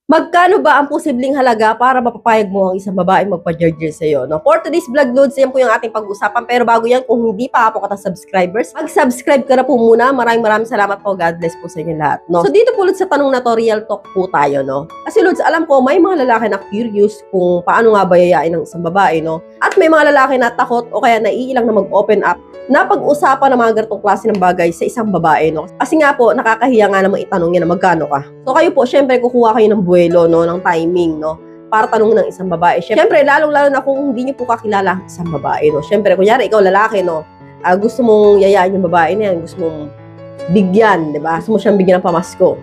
Magkano ba ang posibleng halaga para mapapayag mo ang isang babaeng magpa-judge sa'yo, no? For today's vlog loads, yan po yung ating pag-usapan. Pero bago yan, kung hindi pa po ka subscribers, mag-subscribe ka na po muna. Maraming salamat po. God bless po sa inyo lahat, no? So dito po, Lods, sa tanong na to, real talk po tayo, no? Kasi Lods, alam ko, may mga lalaki na curious kung paano nga ba yayain ng isang babae, no? At may mga lalaki na takot o kaya naiilang na mag-open up na pag-usapan ng mga ganitong klase ng bagay sa isang babae, no? Kasi nga po, nakakahiya nga naman itanong niya na magkano ka. So kayo po, syempre, kukuha kayo ng buwelo, no? Ng timing, no? Para tanong ng isang babae. Syempre, lalong-lalo na kung hindi niyo po kakilala ang isang babae, no? Syempre, kunyari, ikaw lalaki, no? Gusto mong yayain yung babae na yan, gusto mong bigyan, di ba? Gusto mo siyang bigyan ng pamasko.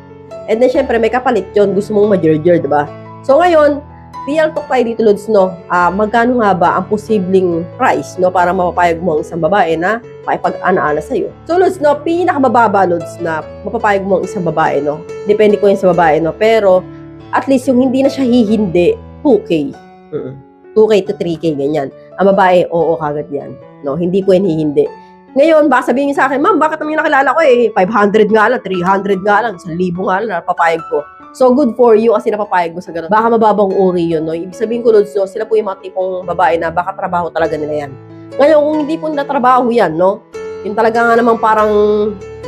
And then, syempre, may kapalit yun, gusto mong ma-jurger, di ba? So ngayon, real talk tayo dito, Lods, no? Magkano nga ba ang posibleng price, no? Para mapapayag mo ang isang babae na makipag-ana-ana sa'yo. So, Lods, no? Pinakamababa, Lods, na mapapayag mo ang isang babae, no? Depende ko yun sa babae, no? Pero, at least yung hindi na siya hihindi, 2K. 2K to 3K, ganyan. Ang babae, oo, kagad yan. No? Hindi ko yan hihindi. Ngayon, baka sabihin niyo sa akin, ma'am, bakit naman yung nakilala ko 500 nga lang, 300 nga lang, 1,000 nga lang, napapayag ko. So, good for you kasi napapayag mo sa ganun. Baka mababang uri yun, no? Ibig sabihin ko, Lods, no? Sila po yung mga tipong babae na baka trabaho talaga nila yan. Ngayon, kung hindi po nila trabaho yan, no? Yung talaga nga namang parang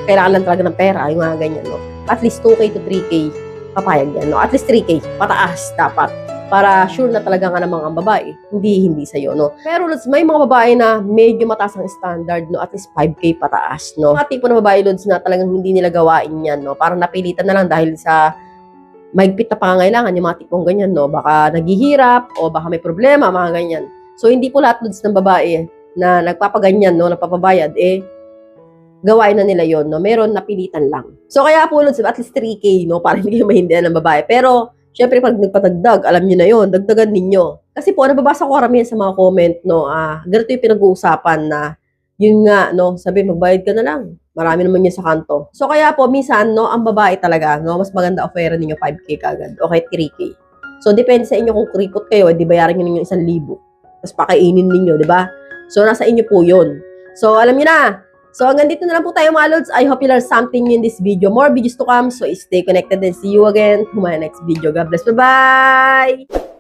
kailangan lang talaga ng pera, yung mga ganyan, no? At least 2K to 3K, papayag yan, no? At least 3K, pataas dapat. Para sure na talaga nga namang ang babae, hindi sa'yo, no? Pero Lods, may mga babae na medyo mataas ang standard, no? At least 5K pataas, no? Mga tipo na babae, Lods, na talagang hindi nila gawain yan, no? Parang napilitan na lang dahil sa mahigpit na pangangailangan, yung mga tipong ganyan, no? Baka naghihirap o baka may problema, mga ganyan. So, hindi po lahat, Lods, ng babae na nagpapaganyan, no? Nagpapabayad, gawain na nila yon, no? Meron napilitan lang. So, kaya po, Lods, at least 3K, no? Para hindi kayo mahindihan ng babae. Pero, syempre, pag nagpatagdag, alam nyo na yon, dagdagan ninyo. Kasi po, nababasa ko karamihan sa mga comment, no? Ganito yung pinag-uusapan na, yun nga, no? Sabi, magbayad ka na lang. Marami naman yun sa kanto. So, kaya po, minsan, no, ang babae talaga, no, mas maganda offer ninyo 5K kagad, o kahit 3K. So, depende sa inyo kung kuripot kayo, di bayaran nyo ninyo 1,000. Tapos pakainin ninyo, di ba? So, nasa inyo po yun. So, alam nyo na. So, hanggang dito na lang po tayo, mga Lods. I hope you learned something new in this video. More videos to come. So, stay connected and see you again to my next video. God bless. Bye-bye!